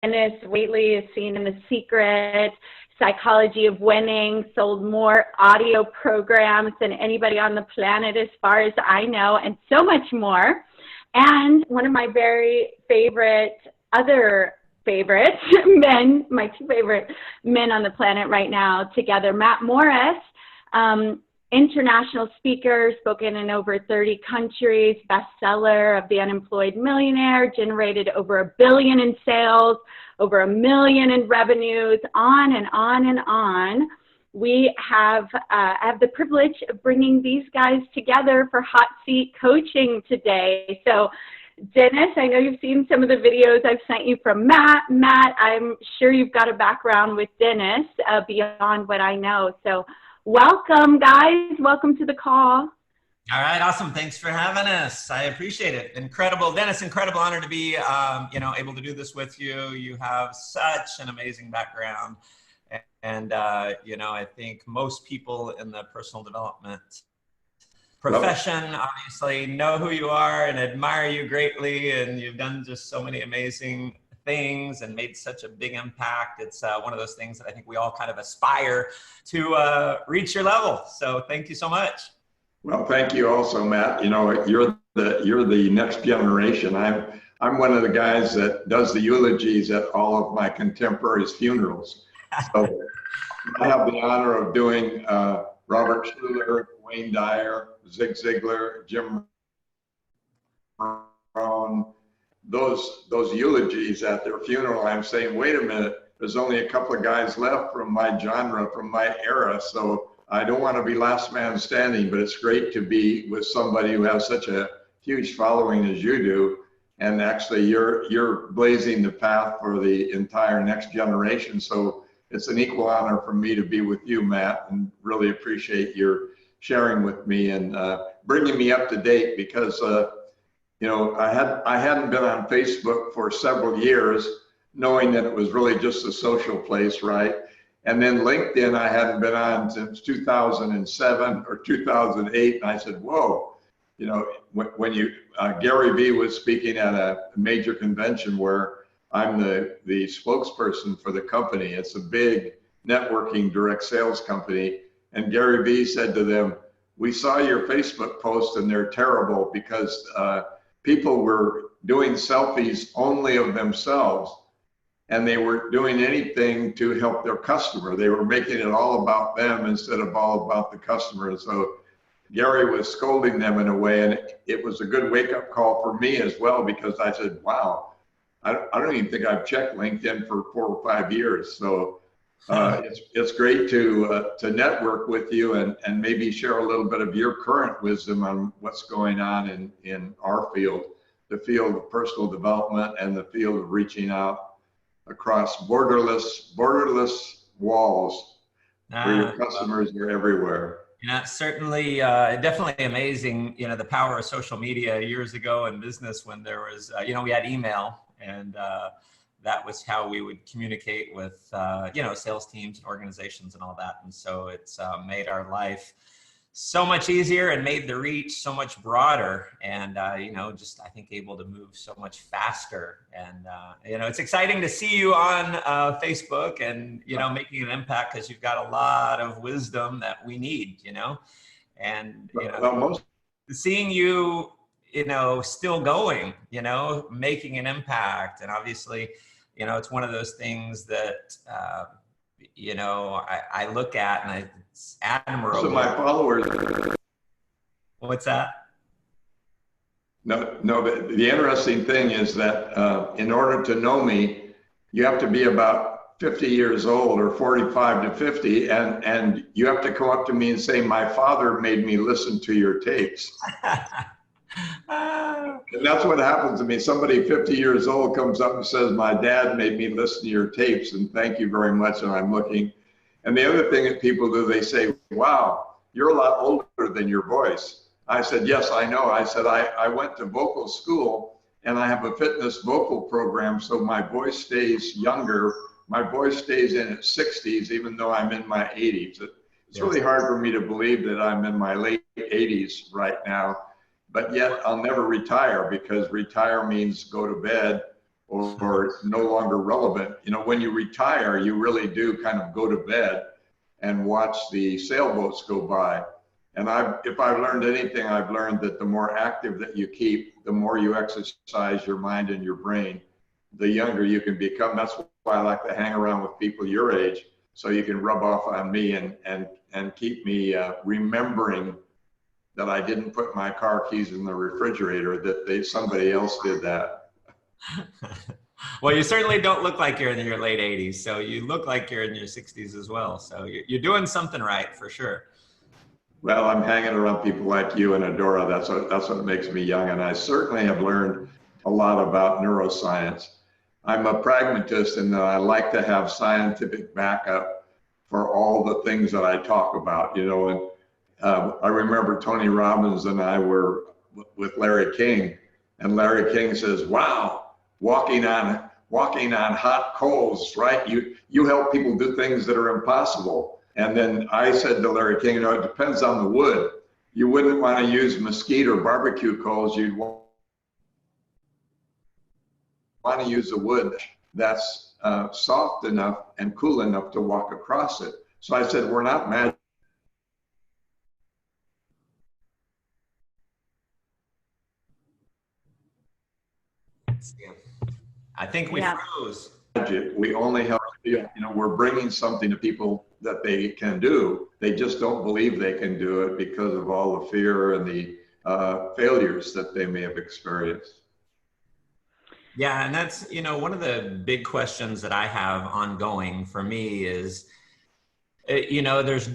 Dennis Waitley is seen in The Secret, Psychology of Winning, sold more audio programs than anybody on the planet as far as I know, and so much more. And one of my very other favorite men, my two favorite men on the planet right now together, Matt Morris, international speaker, spoken in over 30 countries, bestseller of The Unemployed Millionaire, generated over $1 billion in sales, over $1 million in revenues, on and on and on. We have the privilege of bringing these guys together for hot seat coaching today. So Dennis, I know you've seen some of the videos I've sent you from Matt. Matt, I'm sure you've got a background with Dennis beyond what I know. So welcome, guys. Welcome to the call. All right, awesome. Thanks for having us. I appreciate it. Incredible, Dennis. Incredible honor to be, able to do this with you. You have such an amazing background, and I think most people in the personal development profession obviously know who you are and admire you greatly, and you've done just so many amazing things and made such a big impact. It's one of those things that I think we all kind of aspire to reach your level. So thank you so much. Well, thank you also, Matt. You know, you're the next generation. I'm one of the guys that does the eulogies at all of my contemporaries' funerals. So I have the honor of doing Robert Schuller, Wayne Dyer, Zig Ziglar, Jim Rohn, those eulogies at their funeral. I'm saying, wait a minute, there's only a couple of guys left from my genre, from my era. So I don't want to be last man standing, but it's great to be with somebody who has such a huge following as you do. And actually you're blazing the path for the entire next generation. So it's an equal honor for me to be with you, Matt, and really appreciate your sharing with me and bringing me up to date, because I hadn't been on Facebook for several years, knowing that it was really just a social place, right? And then LinkedIn I hadn't been on since 2007 or 2008, and I said, whoa, when Gary Vee was speaking at a major convention where I'm the spokesperson for the company. It's a big networking direct sales company. And Gary Vee said to them, we saw your Facebook posts and they're terrible because people were doing selfies only of themselves, and they weren't doing anything to help their customer. They were making it all about them instead of all about the customer. And so Gary was scolding them in a way, and it was a good wake-up call for me as well, because I said, wow, I don't even think I've checked LinkedIn for 4 or 5 years. So it's great to network with you and maybe share a little bit of your current wisdom on what's going on in our field, the field of personal development and the field of reaching out across borderless walls where your customers are everywhere. It's certainly, definitely amazing, the power of social media years ago in business when there was, we had email, and that was how we would communicate with, sales teams and organizations and all that. And so it's made our life so much easier and made the reach so much broader, and just I think able to move so much faster. And it's exciting to see you on Facebook and making an impact, because you've got a lot of wisdom that we need, and seeing you still going, making an impact. And obviously it's one of those things that I look at, and it's admirable. So my followers. What's that? No, but the interesting thing is that in order to know me, you have to be about 50 years old, or 45 to 50, and you have to come up to me and say, my father made me listen to your tapes. And that's what happens to me. Somebody 50 years old comes up and says, my dad made me listen to your tapes, and thank you very much. And I'm looking. And the other thing that people do, they say, wow, you're a lot older than your voice. I said, yes, I know. I said, I went to vocal school, and I have a fitness vocal program, so my voice stays younger. My voice stays in its 60s, even though I'm in my 80s. It's really hard for me to believe that I'm in my late 80s right now. But yet I'll never retire, because retire means go to bed or no longer relevant. You know, when you retire, you really do kind of go to bed and watch the sailboats go by. And if I've learned anything, I've learned that the more active that you keep, the more you exercise your mind and your brain, the younger you can become. That's why I like to hang around with people your age, so you can rub off on me and keep me remembering that I didn't put my car keys in the refrigerator, that somebody else did that. Well, you certainly don't look like you're in your late 80s, so you look like you're in your 60s as well. So you're doing something right, for sure. Well, I'm hanging around people like you and Adora. That's what makes me young. And I certainly have learned a lot about neuroscience. I'm a pragmatist in that I like to have scientific backup for all the things that I talk about, you know. And I remember Tony Robbins and I were with Larry King, and Larry King says, "Wow, walking on hot coals, right? You help people do things that are impossible." And then I said to Larry King, you know, it depends on the wood. You wouldn't want to use mesquite or barbecue coals. You'd want to use a wood that's soft enough and cool enough to walk across it. So I said, we're not magic. I think we froze. We only help, you know, we're bringing something to people that they can do. They just don't believe they can do it because of all the fear and the failures that they may have experienced. Yeah, and that's, you know, one of the big questions that I have ongoing for me is, you know, there's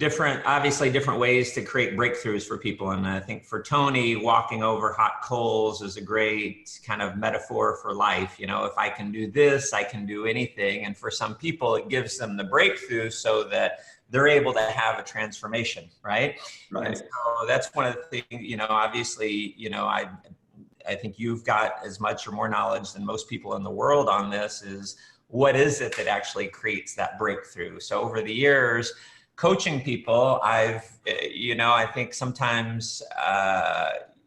obviously different ways to create breakthroughs for people. And I think for Tony, walking over hot coals is a great kind of metaphor for life. You know, if I can do this, I can do anything. And for some people, it gives them the breakthrough so that they're able to have a transformation, right? Right. And so that's one of the things, you know, obviously, you know, I think you've got as much or more knowledge than most people in the world on this. Is what is it that actually creates that breakthrough? So over the years, coaching people, you know, I think sometimes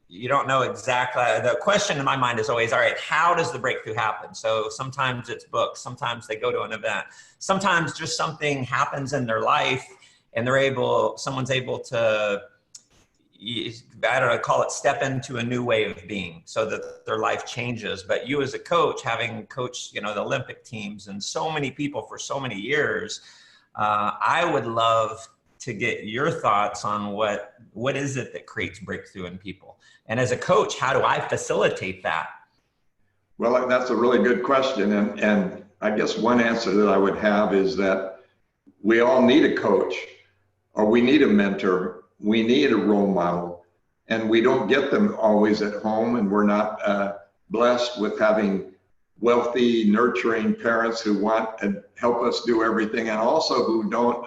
you don't know exactly. The question in my mind is always, all right, how does the breakthrough happen? So sometimes it's books, sometimes they go to an event, sometimes just something happens in their life and someone's able to, I don't know, call it step into a new way of being so that their life changes. But you as a coach, having coached, you know, the Olympic teams and so many people for so many years, I would love to get your thoughts on what is it that creates breakthrough in people? And as a coach, how do I facilitate that? Well, that's a really good question. And I guess one answer that I would have is that we all need a coach, or we need a mentor. We need a role model, and we don't get them always at home, and we're not blessed with having wealthy, nurturing parents who want to help us do everything, and also who don't,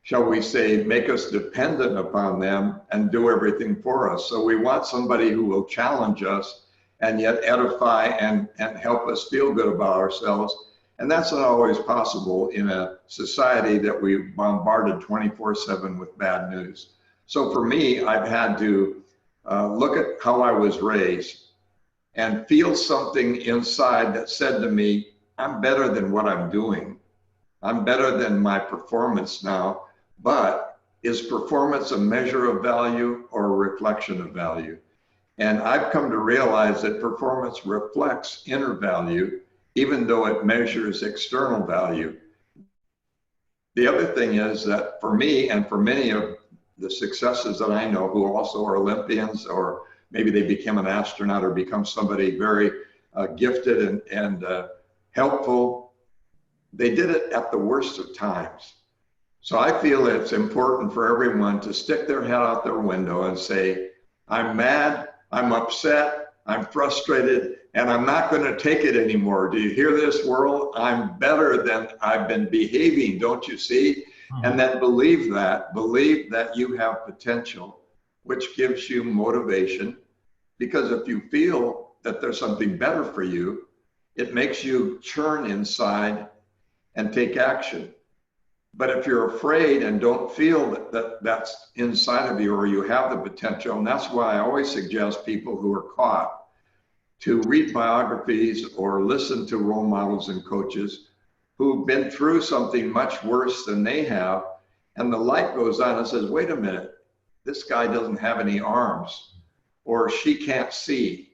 shall we say, make us dependent upon them and do everything for us. So we want somebody who will challenge us and yet edify and help us feel good about ourselves. And that's not always possible in a society that we bombarded 24/7 with bad news. So for me, I've had to look at how I was raised and feel something inside that said to me, I'm better than what I'm doing. I'm better than my performance now, but is performance a measure of value or a reflection of value? And I've come to realize that performance reflects inner value, even though it measures external value. The other thing is that for me and for many of the successes that I know who also are Olympians, or maybe they become an astronaut or become somebody very gifted and helpful, they did it at the worst of times. So I feel it's important for everyone to stick their head out their window and say, I'm mad, I'm upset, I'm frustrated, and I'm not going to take it anymore. Do you hear this, world? I'm better than I've been behaving, don't you see? And then believe that you have potential, which gives you motivation. Because if you feel that there's something better for you, it makes you churn inside and take action. But if you're afraid and don't feel that that's inside of you, or you have the potential, and that's why I always suggest people who are caught to read biographies or listen to role models and coaches who've been through something much worse than they have. And the light goes on and says, wait a minute, this guy doesn't have any arms, or she can't see,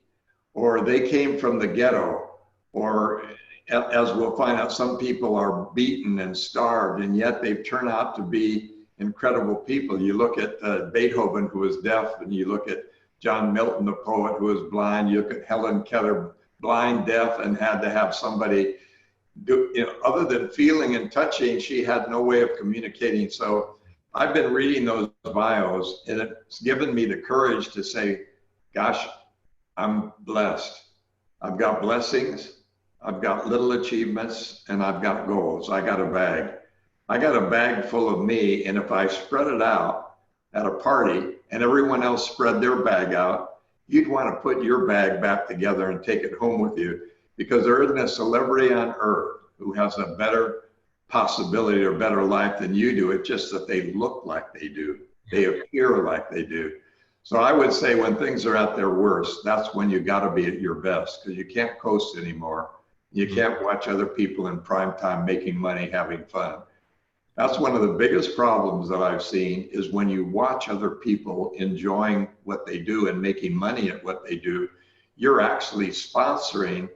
or they came from the ghetto, or as we'll find out, some people are beaten and starved, and yet they've turned out to be incredible people. You look at Beethoven, who was deaf, and you look at John Milton, the poet, who was blind. You look at Helen Keller, blind, deaf, and had to have somebody do, other than feeling and touching, she had no way of communicating. So I've been reading those bios, and it's given me the courage to say, gosh, I'm blessed. I've got blessings, I've got little achievements, and I've got goals. I got a bag. I got a bag full of me, and if I spread it out at a party and everyone else spread their bag out, you'd want to put your bag back together and take it home with you, because there isn't a celebrity on earth who has a better possibility or better life than you do. It's just that they look like they do. They appear like they do. So I would say when things are at their worst, that's when you got to be at your best, because you can't coast anymore. You can't watch other people in prime time making money, having fun. That's one of the biggest problems that I've seen, is when you watch other people enjoying what they do and making money at what they do, you're actually sponsoring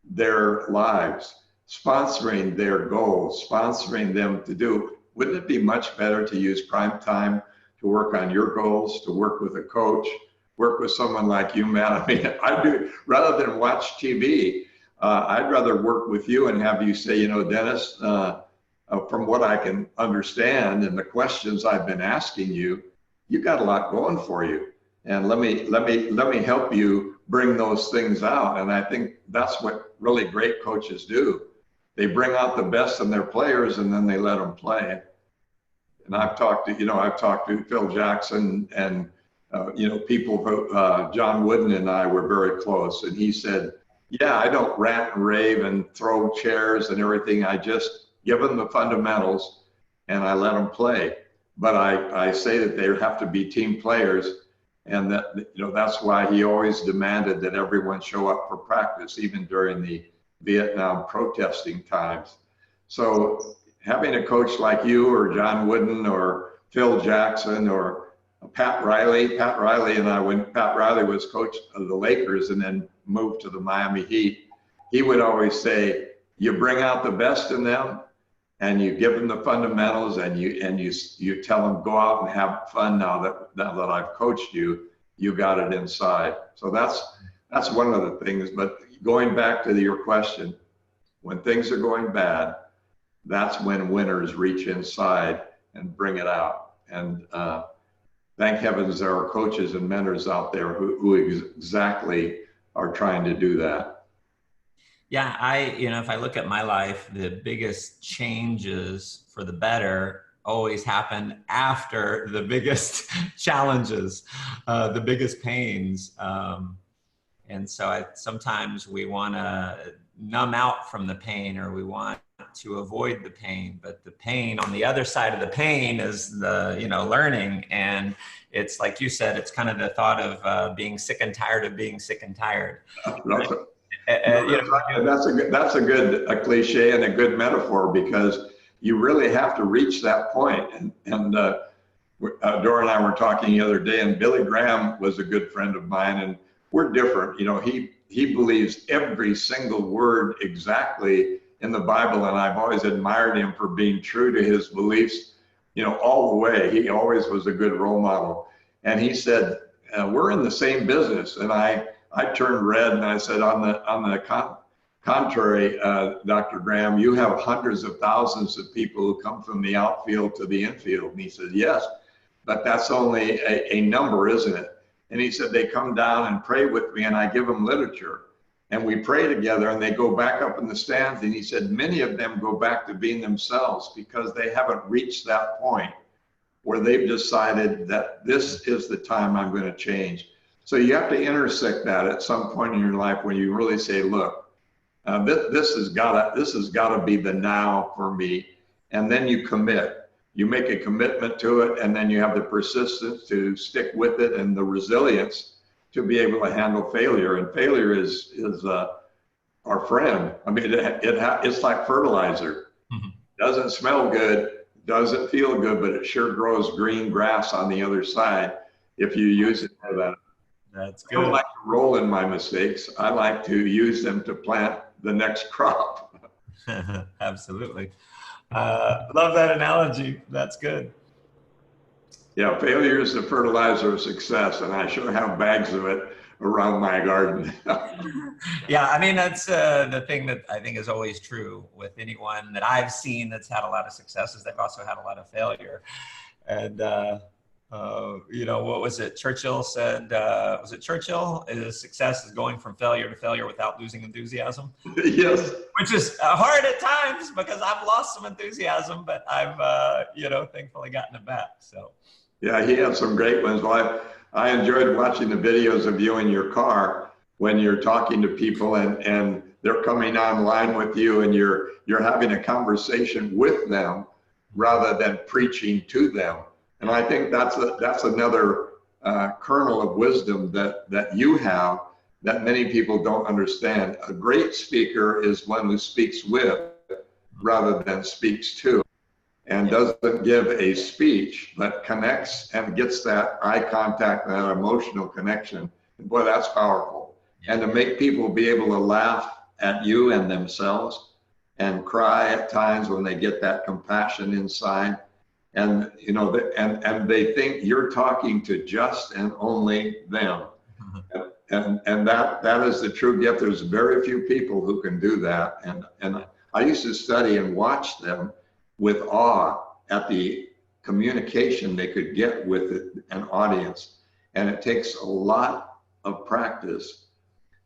their lives, sponsoring their goals, sponsoring them to do. Wouldn't it be much better to use prime time to work on your goals, to work with a coach, work with someone like you, Matt? I mean, I do, rather than watch TV, I'd rather work with you and have you say, Dennis, from what I can understand and the questions I've been asking you, you got a lot going for you. And let me help you bring those things out. And I think that's what really great coaches do. They bring out the best in their players, and then they let them play. And I've talked to Phil Jackson, and people who, John Wooden and I were very close, and he said, yeah, I don't rant and rave and throw chairs and everything. I just give them the fundamentals and I let them play. But I say that they have to be team players, and that that's why he always demanded that everyone show up for practice, even during the Vietnam protesting times. So having a coach like you or John Wooden or Phil Jackson or Pat Riley and I, when Pat Riley was coach of the Lakers and then moved to the Miami Heat, he would always say, you bring out the best in them and you give them the fundamentals, and you tell them, go out and have fun. Now that I've coached you, you got it inside. So that's one of the things. But going back to your question, when things are going bad, that's when winners reach inside and bring it out. And thank heavens there are coaches and mentors out there who exactly are trying to do that. Yeah, if I look at my life, the biggest changes for the better always happen after the biggest challenges, the biggest pains. And so sometimes we want to numb out from the pain, or we want to avoid the pain, but the pain, on the other side of the pain, is the learning. And it's like you said, it's kind of the thought of being sick and tired of being sick and tired. That's a good cliche and a good metaphor, because you really have to reach that point. And Dora and I were talking the other day, and Billy Graham was a good friend of mine, and we're different. He believes every single word exactly in the Bible, and I've always admired him for being true to his beliefs, all the way. He always was a good role model. And he said, we're in the same business. And I turned red and I said, on the contrary, Dr. Graham, you have hundreds of thousands of people who come from the outfield to the infield. And he said, yes, but that's only a number, isn't it? And he said, they come down and pray with me, and I give them literature. And we pray together, and they go back up in the stands. And he said, many of them go back to being themselves because they haven't reached that point where they've decided that this is the time I'm going to change. So you have to intersect that at some point in your life when you really say, look, this has got to be the now for me. And then you commit. You make a commitment to it, and then you have the persistence to stick with it and the resilience to be able to handle failure. And failure is our friend. I mean, it's like fertilizer. Mhm. Doesn't smell good, doesn't feel good, but it sure grows green grass on the other side if you use it for that. That's I don't good. like to roll in my mistakes. I like to use them to plant the next crop. Absolutely. Love that analogy. That's good. Yeah, failure is the fertilizer of success, and I sure have bags of it around my garden. Yeah, I mean, that's the thing that I think is always true with anyone that I've seen that's had a lot of success is they've also had a lot of failure. And, you know, what was it? Churchill said, was it Churchill? Success is going from failure to failure without losing enthusiasm. Yes. Which is hard at times because I've lost some enthusiasm, but I've, you know, thankfully gotten it back. So. Yeah, he had some great ones. Well, I enjoyed watching the videos of you in your car when you're talking to people and they're coming online with you and you're having a conversation with them rather than preaching to them. And I think that's another kernel of wisdom that you have that many people don't understand. A great speaker is one who speaks with rather than speaks to, and doesn't give a speech, but connects and gets that eye contact, that emotional connection. And boy, that's powerful. And to make people be able to laugh at you and themselves and cry at times when they get that compassion inside. And, you know, and they think you're talking to just and only them. And that is the true gift. There's very few people who can do that. And I used to study and watch them with awe at the communication they could get with an audience. And it takes a lot of practice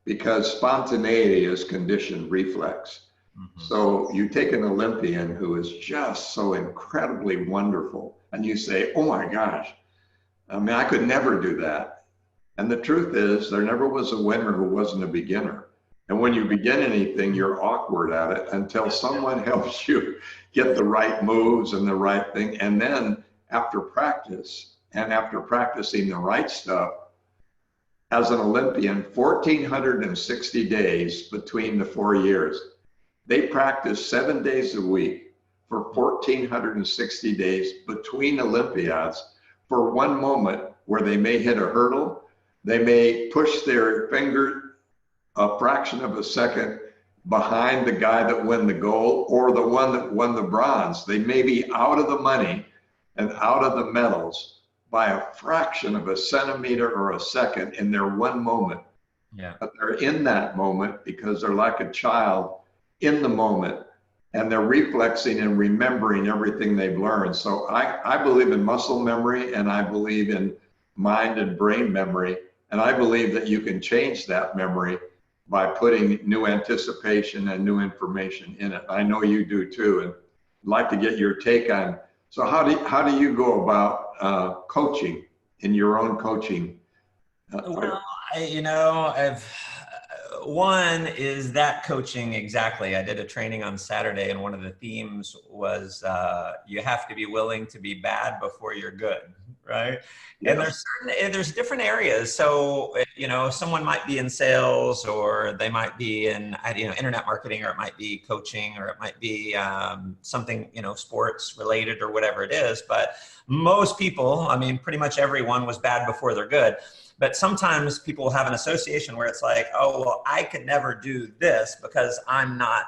because spontaneity is conditioned reflex. Mm-hmm. So you take an Olympian who is just so incredibly wonderful and you say, oh my gosh, I mean, I could never do that. And the truth is there never was a winner who wasn't a beginner. And when you begin anything, you're awkward at it until someone helps you get the right moves and the right thing. And then after practice and after practicing the right stuff, as an Olympian, 1,460 days between the 4 years. They practiced 7 days a week for 1,460 days between Olympiads for one moment where they may hit a hurdle, they may push their finger a fraction of a second behind the guy that won the gold or the one that won the bronze. They may be out of the money and out of the medals by a fraction of a centimeter or a second in their one moment. Yeah. But they're in that moment because they're like a child in the moment and they're reflexing and remembering everything they've learned. So I believe in muscle memory and I believe in mind and brain memory. And I believe that you can change that memory by putting new anticipation and new information in it. I know you do too, and I'd like to get your take on. So how do you go about coaching in your own coaching? Well, one is that coaching exactly. I did a training on Saturday, and one of the themes was you have to be willing to be bad before you're good, right? Yes. And there's different areas. So someone might be in sales, or they might be in internet marketing, or it might be coaching, or it might be something sports related or whatever it is. But most people, I mean, pretty much everyone was bad before they're good. But sometimes people have an association where it's like, oh, well, I could never do this because I'm not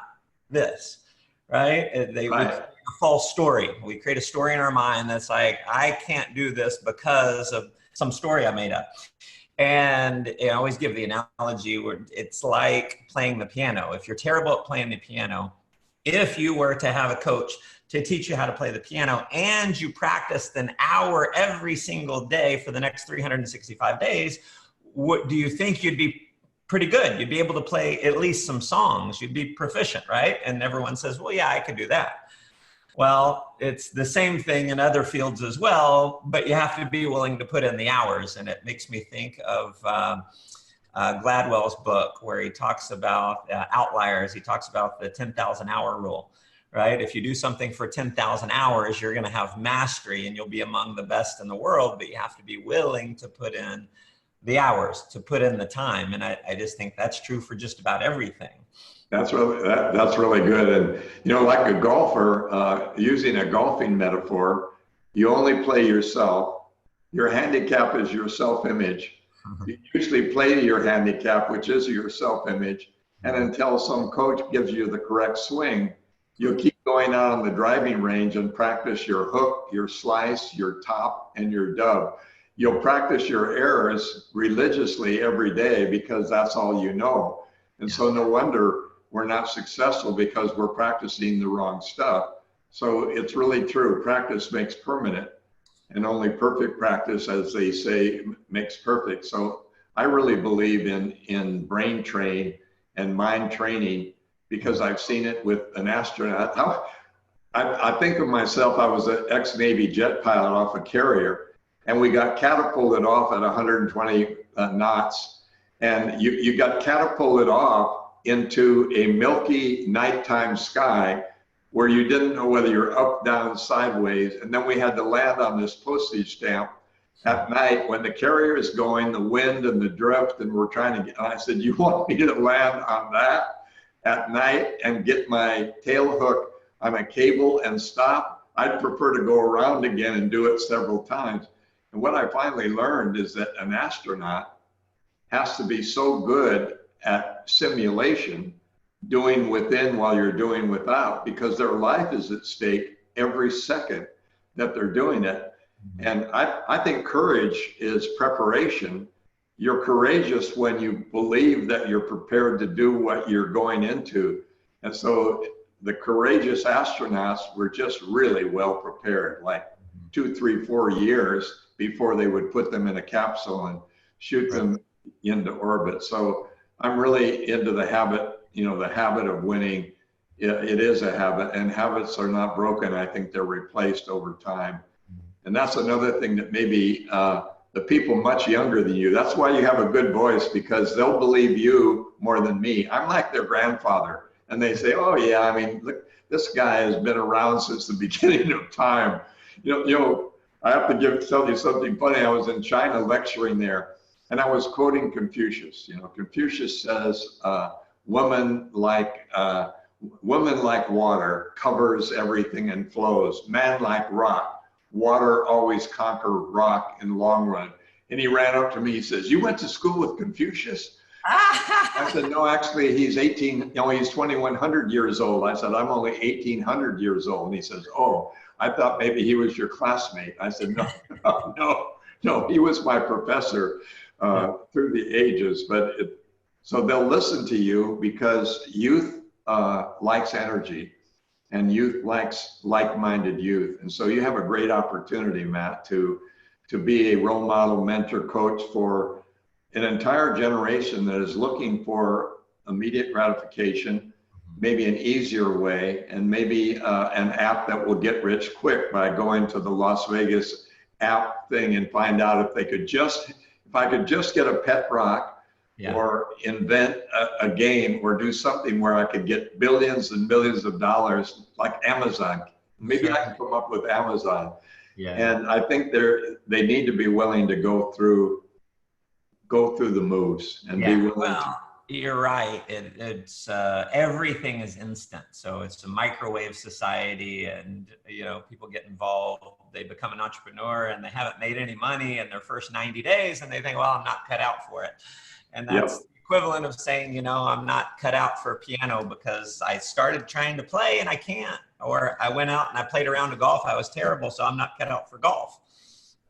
this, right? We create a false story. We create a story in our mind that's like, I can't do this because of some story I made up. And I always give the analogy where it's like playing the piano. If you're terrible at playing the piano, if you were to have a coach to teach you how to play the piano and you practiced an hour every single day for the next 365 days, what do you think you'd be pretty good? You'd be able to play at least some songs. You'd be proficient, right? And everyone says, well, yeah, I could do that. Well, it's the same thing in other fields as well, but you have to be willing to put in the hours. And it makes me think of Gladwell's book where he talks about outliers. He talks about the 10,000 hour rule. Right? If you do something for 10,000 hours, you're going to have mastery and you'll be among the best in the world, but you have to be willing to put in the hours, to put in the time. And I just think that's true for just about everything. That's really good. And, you know, like a golfer, using a golfing metaphor, you only play yourself. Your handicap is your self-image. You usually play to your handicap, which is your self-image. And until some coach gives you the correct swing, you'll keep going out on the driving range and practice your hook, your slice, your top, and your dub. You'll practice your errors religiously every day because that's all you know. And so no wonder we're not successful, because we're practicing the wrong stuff. So it's really true. Practice makes permanent, and only perfect practice, as they say, makes perfect. So I really believe in brain train and mind training, because I've seen it with an astronaut. I think of myself, I was an ex-Navy jet pilot off a carrier, and we got catapulted off at 120 knots. And you got catapulted off into a milky nighttime sky where you didn't know whether you're up, down, sideways. And then we had to land on this postage stamp at night when the carrier is going, the wind and the drift, and we're trying to get, and I said, you want me to land on that at night and get my tail hook on a cable and stop? I'd prefer to go around again and do it several times. And what I finally learned is that an astronaut has to be so good at simulation, doing within while you're doing without, because their life is at stake every second that they're doing it. And I think courage is preparation. You're courageous when you believe that you're prepared to do what you're going into. And so the courageous astronauts were just really well prepared, like 2, 3, 4 years before they would put them in a capsule and shoot them into orbit. So I'm really into the habit, you know, the habit of winning. It is a habit, and habits are not broken. I think they're replaced over time. And that's another thing that maybe the people much younger than you, that's why you have a good voice, because they'll believe you more than me. I'm like their grandfather, and they say, oh yeah, I mean, look, this guy has been around since the beginning of time. You know, I have to tell you something funny. I was in China lecturing there, and I was quoting Confucius. You know, Confucius says, woman like water covers everything and flows. Man like rock, water always conquer rock in the long run. And he ran up to me, he says, you went to school with Confucius? I said, no, actually he's 2,100 years old. I said, I'm only 1,800 years old. And he says, oh, I thought maybe he was your classmate. I said, no, he was my professor through the ages. So they'll listen to you because youth likes energy, and youth likes like-minded youth. And so you have a great opportunity, Matt, to be a role model, mentor, coach for an entire generation that is looking for immediate gratification, maybe an easier way, and maybe an app that will get rich quick by going to the Las Vegas app thing and find out if I could just get a pet rock, or invent a game, or do something where I could get billions and billions of dollars, like Amazon. Maybe I can come up with Amazon. And I think they need to be willing to go through the moves and be willing to. You're right. It's everything is instant. So it's a microwave society, and you know, people get involved. They become an entrepreneur, and they haven't made any money in their first 90 days, and they think, well, I'm not cut out for it. And that's the equivalent of saying, you know, I'm not cut out for piano because I started trying to play and I can't, or I went out and I played around to golf. I was terrible, so I'm not cut out for golf.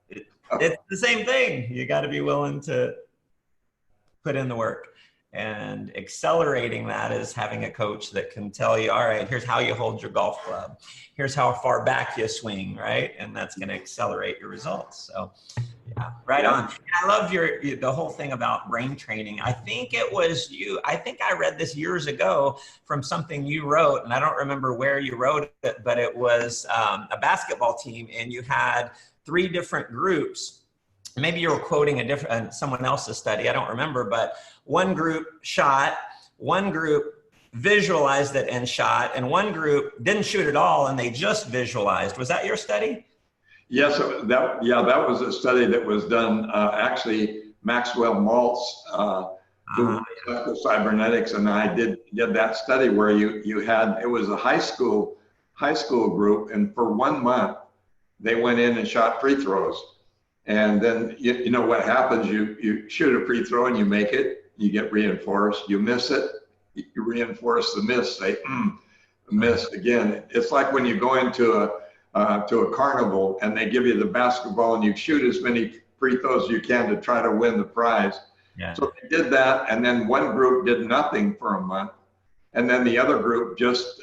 It's the same thing. You got to be willing to put in the work. And accelerating that is having a coach that can tell you, all right, here's how you hold your golf club. Here's how far back you swing, right? And that's going to accelerate your results. So yeah, right on. And I love the whole thing about brain training. I think it was you. I think I read this years ago from something you wrote, and I don't remember where you wrote it, but it was a basketball team, and you had 3 different groups. Maybe you were quoting someone else's study. I don't remember, but one group shot, one group visualized it and shot, and one group didn't shoot at all and they just visualized. Was that your study? Yes, that was a study that was done actually Maxwell Maltz, who was cybernetics, and I did that study where you had, it was a high school group, and for 1 month they went in and shot free throws. And then you know what happens, you shoot a free throw and you make it, you get reinforced. You miss it, you reinforce the miss, say missed again. It's like when you go into a carnival and they give you the basketball and you shoot as many free throws as you can to try to win the prize. Yeah. So they did that, and then one group did nothing for a month, and then the other group just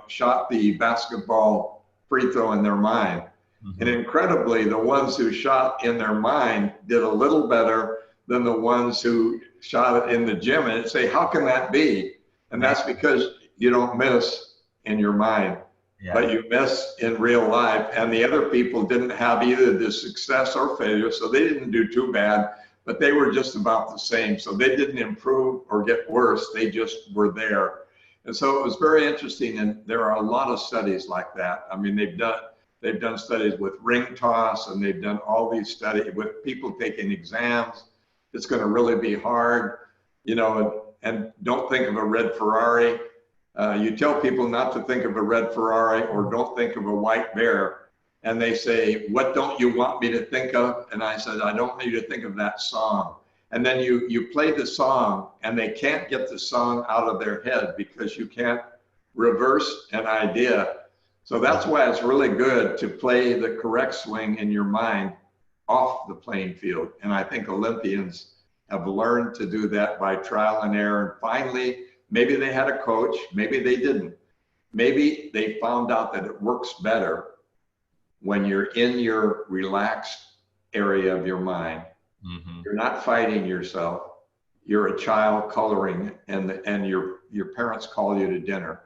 shot the basketball free throw in their mind. Mm-hmm. And incredibly, the ones who shot in their mind did a little better than the ones who shot it in the gym. And it'd say, how can that be? And that's because you don't miss in your mind, but you miss in real life. And the other people didn't have either the success or failure, so they didn't do too bad, but they were just about the same. So they didn't improve or get worse, they just were there. And so it was very interesting, and there are a lot of studies like that. I mean, they've done studies with ring toss, and they've done all these studies with people taking exams. It's going to really be hard, you know, and don't think of a red Ferrari. You tell people not to think of a red Ferrari or don't think of a white bear. And they say, what don't you want me to think of? And I said, I don't want you to think of that song. And then you play the song, and they can't get the song out of their head because you can't reverse an idea. So that's why it's really good to play the correct swing in your mind off the playing field. And I think Olympians have learned to do that by trial and error. And finally, maybe they had a coach, maybe they didn't. Maybe they found out that it works better when you're in your relaxed area of your mind. Mm-hmm. You're not fighting yourself. You're a child coloring, and your parents call you to dinner.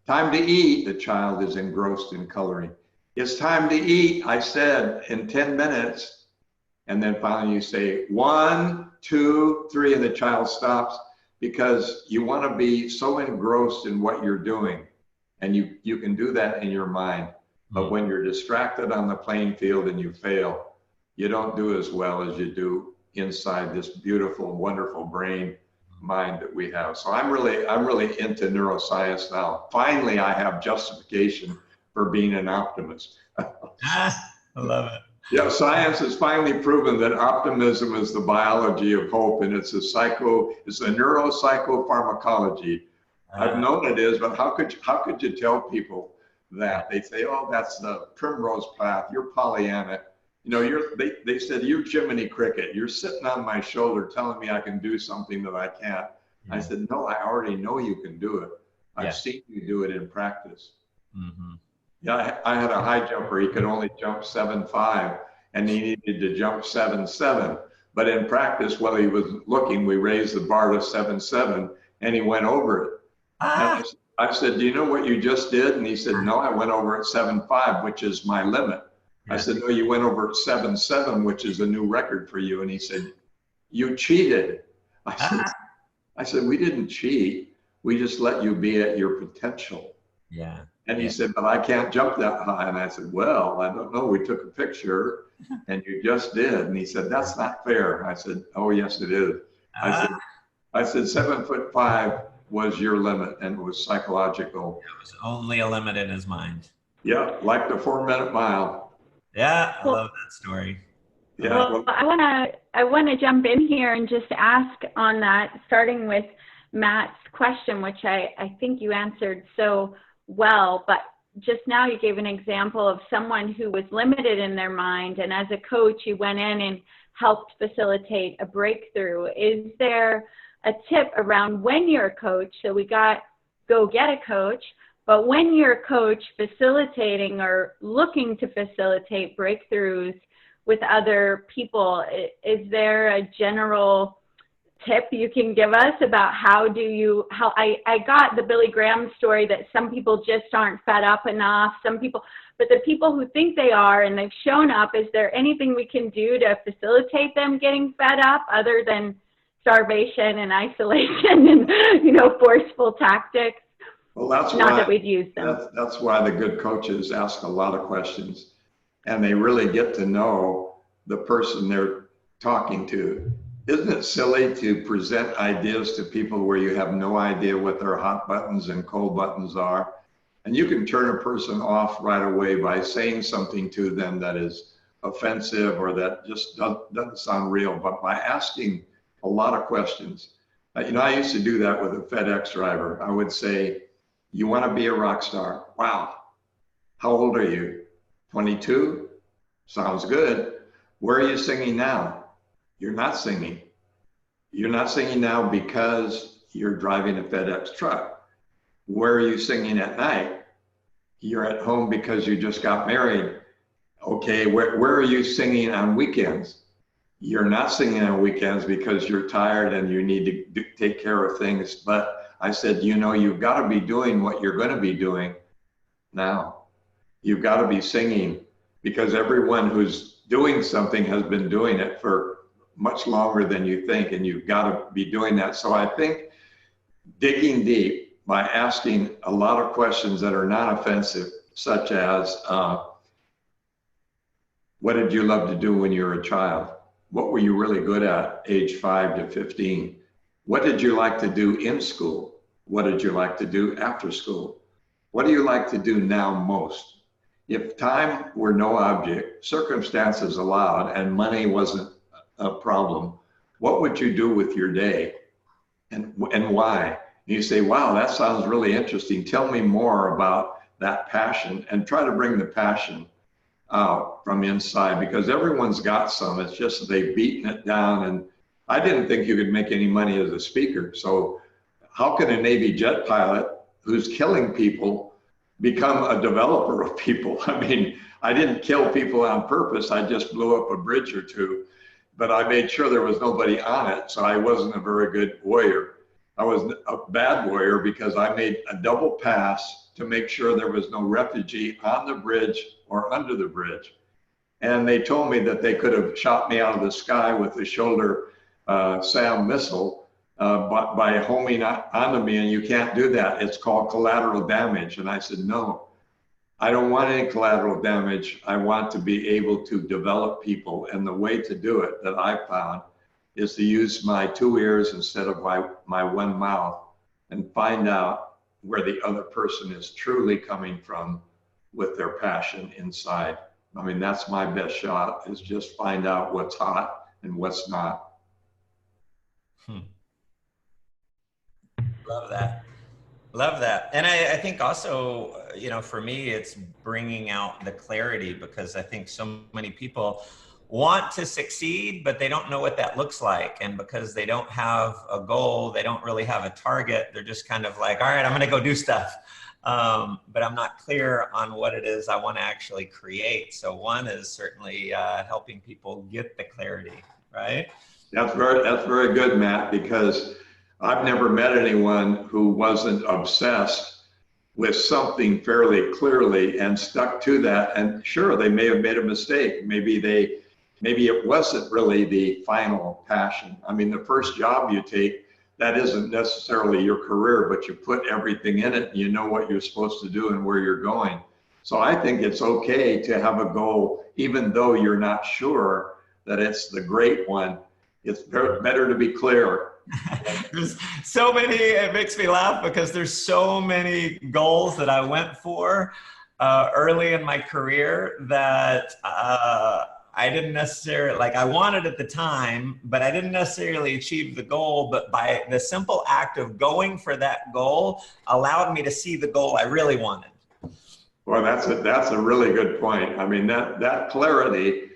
Time to eat, the child is engrossed in coloring. It's time to eat, I said, in 10 minutes. And then finally you say 1, 2, 3, and the child stops, because you want to be so engrossed in what you're doing. And you can do that in your mind. But when you're distracted on the playing field and you fail, you don't do as well as you do inside this beautiful, wonderful brain mind that we have. So I'm really into neuroscience now. Finally, I have justification for being an optimist. I love it. Yeah, science has finally proven that optimism is the biology of hope, and it's a neuropsychopharmacology. I've known it is, but how could you tell people that? They say, oh, that's the primrose path, you're Pollyanna. You know, they said, you're Jiminy Cricket. You're sitting on my shoulder telling me I can do something that I can't. I said, no, I already know you can do it. I've seen you do it in practice. Mm-hmm. Yeah, I had a high jumper. He could only jump 7.5, and he needed to jump 7.7. But in practice, while he was looking, we raised the bar to 7.7, and he went over it. And I said, do you know what you just did? And he said, no, I went over at 7.5, which is my limit. I said, no, you went over at 7.7, which is a new record for you. And he said, you cheated. I said, we didn't cheat. We just let you be at your potential. Yeah. And he said, but I can't jump that high. And I said, well, I don't know. We took a picture and you just did. And he said, that's not fair. I said, oh, yes, it is. I said, 7'5" was your limit, and it was psychological. It was only a limit in his mind. Yeah, like the 4-minute mile. Yeah, I love that story. Yeah. Well, I wanna jump in here and just ask on that, starting with Matt's question, which I think you answered so well, but just now you gave an example of someone who was limited in their mind, and as a coach, you went in and helped facilitate a breakthrough. Is there a tip around when you're a coach? So we got go get a coach, but when you're a coach facilitating or looking to facilitate breakthroughs with other people, is there a general tip you can give us about how I got the Billy Graham story that some people just aren't fed up enough, but the people who think they are and they've shown up, is there anything we can do to facilitate them getting fed up other than starvation and isolation and, forceful tactics? Well, that's not why, that we'd use them. That's why the good coaches ask a lot of questions, and they really get to know the person they're talking to. isn't it silly to present ideas to people where you have no idea what their hot buttons and cold buttons are? And you can turn a person off right away by saying something to them that is offensive or that just doesn't sound real, but by asking a lot of questions. You know, I used to do that with a FedEx driver. I would say, you want to be a rock star? Wow. How old are you? 22? Sounds good. Where are you singing now? You're not singing. You're not singing now because you're driving a FedEx truck. Where are you singing at night? You're at home because you just got married. Okay, where are you singing on weekends? You're not singing on weekends because you're tired and you need to take care of things. But I said, you know, you've got to be doing what you're going to be doing now. You've got to be singing, because everyone who's doing something has been doing it for much longer than you think, and you've got to be doing that. So I think digging deep by asking a lot of questions that are not offensive, such as, what did you love to do when you were a child? What were you really good at age 5 to 15? What did you like to do in school? What did you like to do after school? What do you like to do now most? If time were no object, circumstances allowed, and money wasn't a problem, what would you do with your day, and why? And you say, wow, that sounds really interesting. Tell me more about that passion, and try to bring the passion out from inside, because everyone's got some. It's just that they've beaten it down. And I didn't think you could make any money as a speaker. So how can a Navy jet pilot who's killing people become a developer of people? I mean, I didn't kill people on purpose. I just blew up a bridge or two, but I made sure there was nobody on it. So I wasn't a very good warrior. I was a bad warrior because I made a double pass to make sure there was no refugee on the bridge or under the bridge. And they told me that they could have shot me out of the sky with a shoulder SAM missile by homing onto me, and you can't do that. It's called collateral damage. And I said, no, I don't want any collateral damage. I want to be able to develop people. And the way to do it that I found is to use my 2 ears instead of my 1 mouth, and find out where the other person is truly coming from with their passion inside. I mean, that's my best shot, is just find out what's hot and what's not. Love that. Love that. And I think also, you know, for me, it's bringing out the clarity, because I think so many people want to succeed, but they don't know what that looks like. And because they don't have a goal, they don't really have a target. They're just kind of like, all right, I'm going to go do stuff. But I'm not clear on what it is I want to actually create. So one is certainly helping people get the clarity, right? That's very good, Matt, because I've never met anyone who wasn't obsessed with something fairly clearly and stuck to that. And sure, they may have made a mistake. Maybe it wasn't really the final passion. I mean, the first job you take, that isn't necessarily your career, but you put everything in it and you know what you're supposed to do and where you're going. So I think it's okay to have a goal, even though you're not sure that it's the great one. It's better to be clear. There's so many, it makes me laugh because there's so many goals that I went for early in my career that I didn't necessarily, like I wanted at the time, but I didn't necessarily achieve the goal. But by the simple act of going for that goal allowed me to see the goal I really wanted. Well, that's a really good point. I mean, that clarity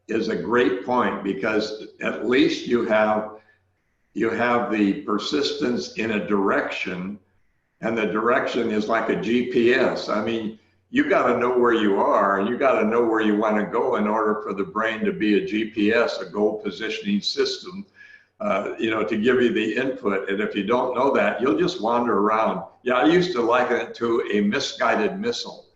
is a great point, because at least you have the persistence in a direction, and the direction is like a GPS. I mean, you got to know where you are, and you got to know where you want to go in order for the brain to be a GPS, a goal positioning system, you know, to give you the input. And if you don't know that, you'll just wander around. Yeah, I used to liken it to a misguided missile.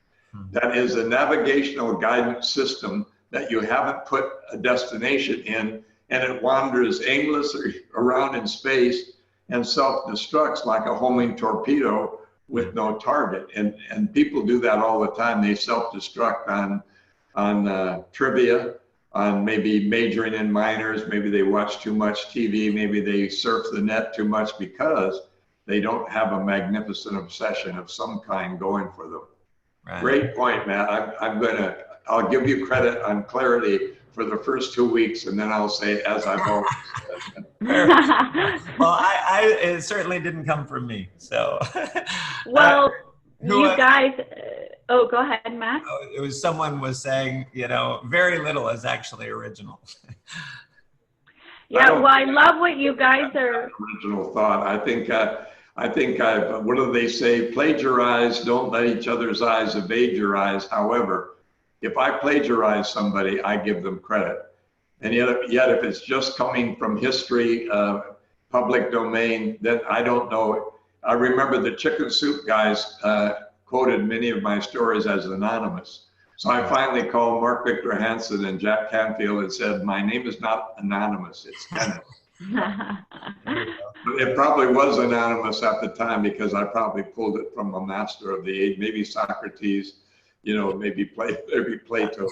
That is a navigational guidance system that you haven't put a destination in, and it wanders aimlessly around in space and self-destructs like a homing torpedo with no target. And people do that all the time. They self-destruct on trivia, on maybe majoring in minors, maybe they watch too much TV, maybe they surf the net too much because they don't have a magnificent obsession of some kind going for them. Right. Great point, Matt. I'll give you credit on clarity for the first 2 weeks, and then I'll say, as I've always said. Well, it certainly didn't come from me. So, well, you guys, oh, go ahead, Matt. It was someone was saying, very little is actually original. Yeah, well, I love what you guys are. Original thought. I think what do they say? Plagiarize, don't let each other's eyes evade your eyes. However, if I plagiarize somebody, I give them credit. And yet if it's just coming from history, public domain, then I don't know. I remember the Chicken Soup guys quoted many of my stories as anonymous. So I finally called Mark Victor Hansen and Jack Canfield and said, my name is not anonymous, it's Dennis. It probably was anonymous at the time because I probably pulled it from a master of the age, maybe Socrates, maybe Plato.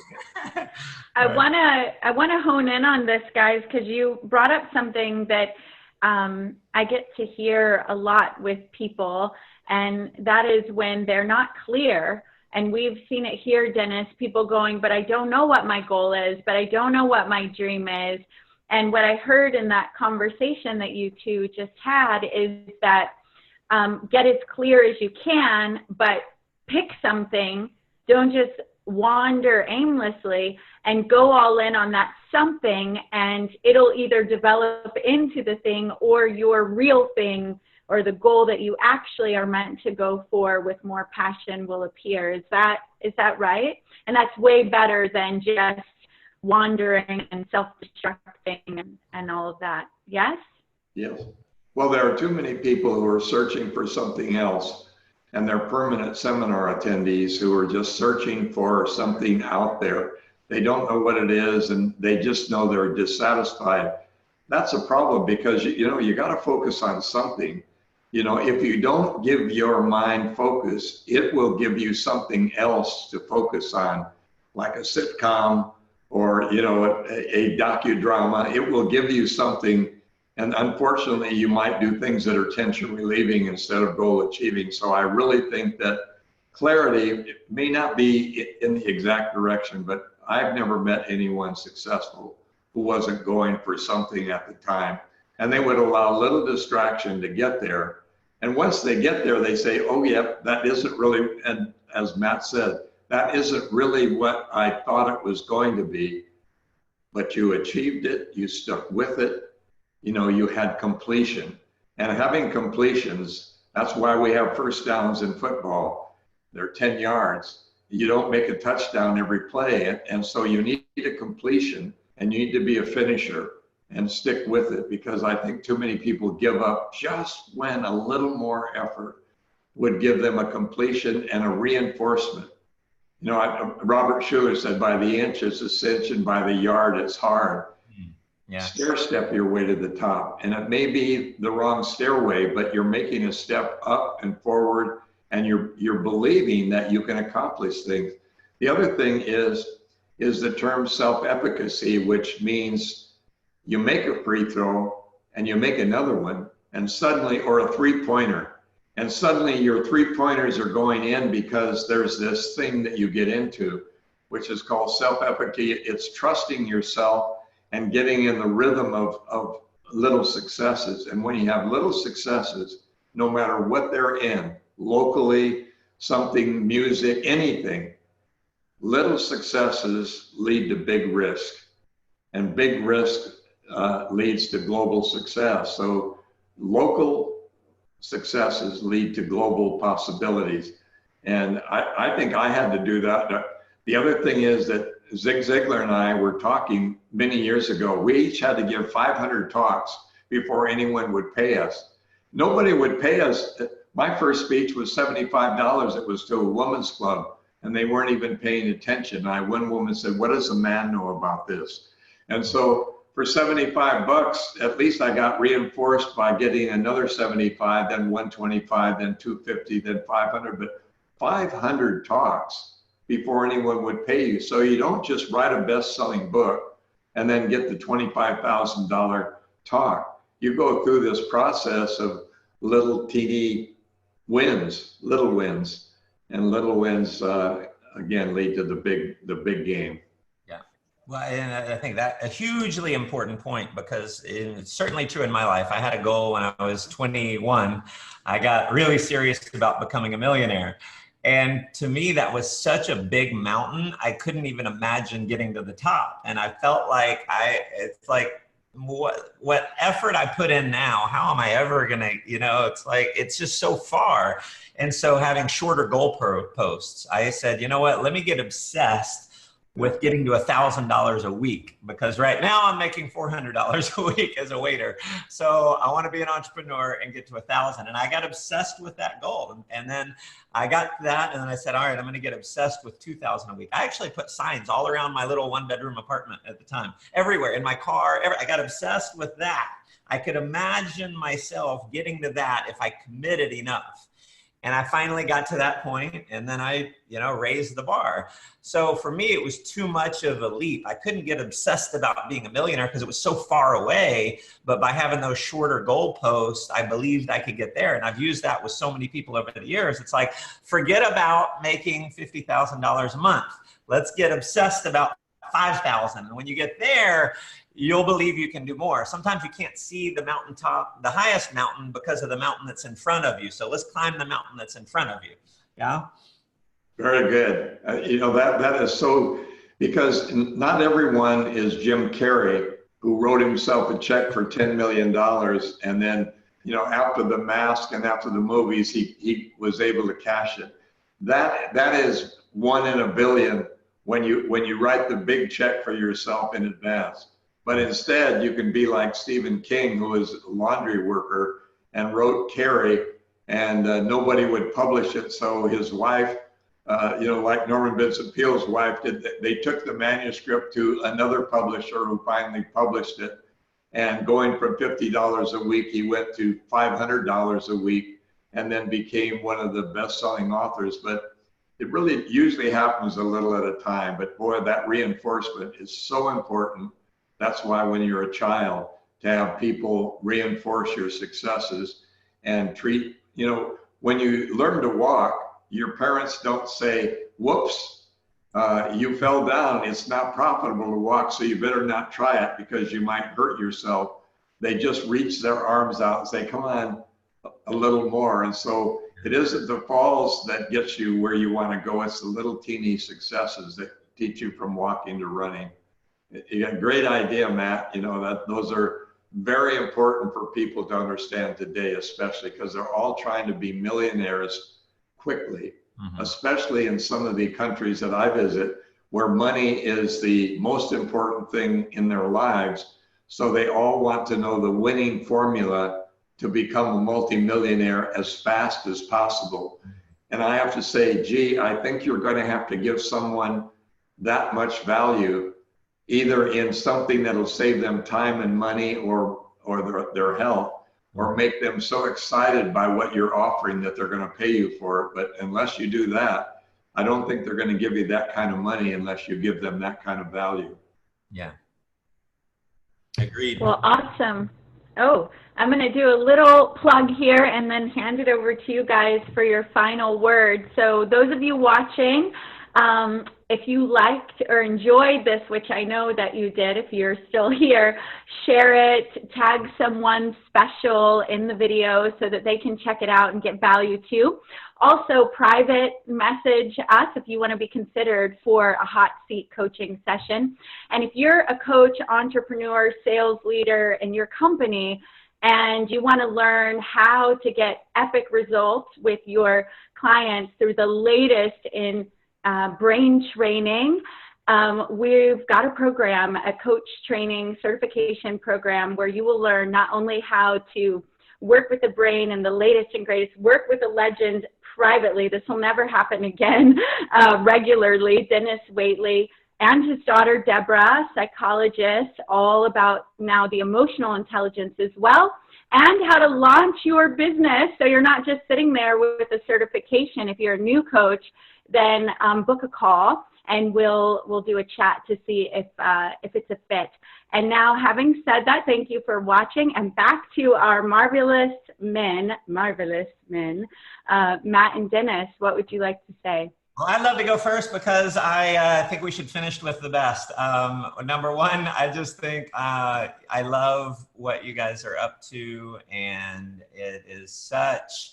I wanna hone in on this, guys, because you brought up something that I get to hear a lot with people, and that is when they're not clear. And we've seen it here, Dennis, people going, but I don't know what my goal is, but I don't know what my dream is. And what I heard in that conversation that you two just had is that get as clear as you can, but pick something. Don't just wander aimlessly, and go all in on that something, and it'll either develop into the thing or your real thing, or the goal that you actually are meant to go for with more passion will appear. Is that right? And that's way better than just wandering and self-destructing and all of that. Yes? Yes. Well, there are too many people who are searching for something else, and they're permanent seminar attendees who are just searching for something out there. They don't know what it is, and they just know they're dissatisfied. That's a problem because, you got to focus on something. If you don't give your mind focus, it will give you something else to focus on, like a sitcom or, a docudrama. It will give you something. And unfortunately, you might do things that are tension relieving instead of goal achieving. So I really think that clarity may not be in the exact direction, but I've never met anyone successful who wasn't going for something at the time. And they would allow little distraction to get there. And once they get there, they say, oh, yeah, that isn't really, and as Matt said, that isn't really what I thought it was going to be. But you achieved it, you stuck with it. You had completion, and having completions, that's why we have first downs in football. They're 10 yards. You don't make a touchdown every play. And so you need a completion, and you need to be a finisher and stick with it, because I think too many people give up just when a little more effort would give them a completion and a reinforcement. Robert Schuller said, by the inch it's a cinch, and by the yard it's hard. Yeah. Stair step your way to the top, and it may be the wrong stairway, but you're making a step up and forward, and you're believing that you can accomplish things. The other thing is the term self-efficacy, which means you make a free throw and you make another one, and suddenly, or a three-pointer, and suddenly your three-pointers are going in because there's this thing that you get into, which is called self-efficacy. It's trusting yourself and getting in the rhythm of little successes. And when you have little successes, no matter what they're in, locally, something, music, anything, little successes lead to big risk. And big risk leads to global success. So local successes lead to global possibilities. And I think I had to do that. The other thing is that Zig Ziglar and I were talking many years ago. We each had to give 500 talks before anyone would pay us. Nobody would pay us. My first speech was $75. It was to a women's club, and they weren't even paying attention. One woman said, what does a man know about this? And so for 75 bucks, at least I got reinforced by getting another 75, then 125, then 250, then 500, but 500 talks before anyone would pay you. So you don't just write a best-selling book and then get the $25,000 talk. You go through this process of little teeny wins, little wins, and little wins again lead to the big game. Yeah, well, and I think that a hugely important point, because it's certainly true in my life. I had a goal when I was 21. I got really serious about becoming a millionaire. And to me, that was such a big mountain. I couldn't even imagine getting to the top. And I felt like it's like, what effort I put in now, how am I ever gonna, it's like, it's just so far. And so having shorter goal posts, I said, you know what, let me get obsessed with getting to $1,000 a week, because right now I'm making $400 a week as a waiter. So I want to be an entrepreneur and get to 1,000. And I got obsessed with that goal. And then I got that, and then I said, all right, I'm going to get obsessed with 2,000 a week. I actually put signs all around my little 1-bedroom apartment at the time, everywhere, in my car. I got obsessed with that. I could imagine myself getting to that if I committed enough. And I finally got to that point, and then I, raised the bar. So for me, it was too much of a leap. I couldn't get obsessed about being a millionaire because it was so far away. But by having those shorter goalposts, I believed I could get there. And I've used that with so many people over the years. It's like, forget about making $50,000 a month. Let's get obsessed about 5,000. And when you get there, you'll believe you can do more. Sometimes you can't see the mountaintop, the highest mountain, because of the mountain that's in front of you. So let's climb the mountain that's in front of you. Yeah. Very good. That is so, because not everyone is Jim Carrey, who wrote himself a check for $10 million. And then, after The Mask and after the movies, he was able to cash it. That is 1 in a billion when you write the big check for yourself in advance. But instead, you can be like Stephen King, who was a laundry worker and wrote Carrie, and nobody would publish it. So his wife, like Norman Vincent Peale's wife did, they took the manuscript to another publisher who finally published it. And going from $50 a week, he went to $500 a week, and then became one of the best-selling authors. But it really usually happens a little at a time. But boy, that reinforcement is so important. That's why when you're a child, to have people reinforce your successes and treat, when you learn to walk, your parents don't say, whoops, you fell down. It's not profitable to walk, so you better not try it because you might hurt yourself. They just reach their arms out and say, come on, a little more. And so it isn't the falls that gets you where you want to go. It's the little teeny successes that teach you from walking to running. You got a great idea, Matt. That those are very important for people to understand today, especially because they're all trying to be millionaires quickly, especially in some of the countries that I visit, where money is the most important thing in their lives. So they all want to know the winning formula to become a multimillionaire as fast as possible. And I have to say, gee, I think you're going to have to give someone that much value, either in something that'll save them time and money or their health, or make them so excited by what you're offering that they're going to pay you for it. But unless you do that, I don't think they're going to give you that kind of money unless you give them that kind of value. Yeah. Agreed. Well, awesome. Oh, I'm going to do a little plug here and then hand it over to you guys for your final word. So those of you watching, if you liked or enjoyed this, which I know that you did if you're still here, share it, tag someone special in the video so that they can check it out and get value too. Also, private message us if you want to be considered for a hot seat coaching session. And if you're a coach, entrepreneur, sales leader in your company, and you want to learn how to get epic results with your clients through the latest in brain training, we've got a program, a coach training certification program, where you will learn not only how to work with the brain and the latest and greatest, work with a legend privately. This will never happen again, regularly. Denis Waitley and his daughter, Deborah, psychologist, all about now the emotional intelligence as well, and how to launch your business so you're not just sitting there with a certification. If you're a new coach, then book a call and we'll do a chat to see if it's a fit. And now, having said that, thank you for watching, and back to our marvelous men, Matt and Dennis. What would you like to say? Well, I'd love to go first because I think we should finish with the best. Number one, I just think I love what you guys are up to, and it is such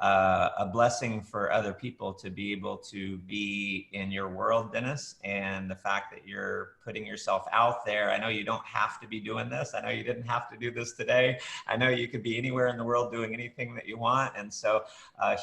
a blessing for other people to be able to be in your world, Dennis, and the fact that you're putting yourself out there. I know you don't have to be doing this. I know you didn't have to do this today. I know you could be anywhere in the world doing anything that you want. And so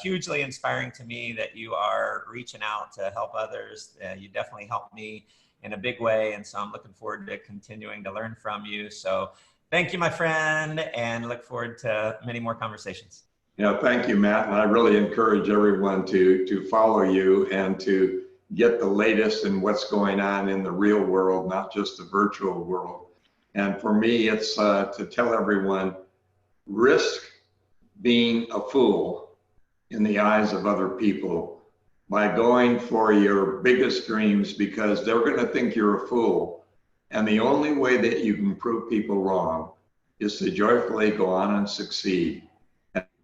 hugely inspiring to me that you are reaching out to help others. You definitely helped me in a big way. And so I'm looking forward to continuing to learn from you. So thank you, my friend, and look forward to many more conversations. Yeah, thank you, Matt. And I really encourage everyone to follow you and to get the latest in what's going on in the real world, not just the virtual world. And for me, it's to tell everyone, risk being a fool in the eyes of other people by going for your biggest dreams, because they're going to think you're a fool. And the only way that you can prove people wrong is to joyfully go on and succeed.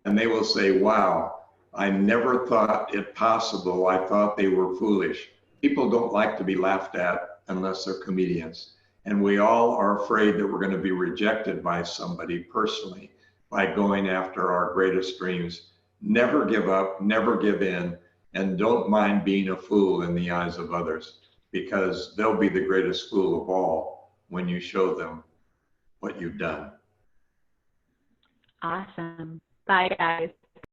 And they will say, wow, I never thought it possible. I thought they were foolish. People don't like to be laughed at unless they're comedians. And we all are afraid that we're going to be rejected by somebody personally by going after our greatest dreams. Never give up, never give in, and don't mind being a fool in the eyes of others, because they'll be the greatest fool of all when you show them what you've done. Awesome. Bye, guys.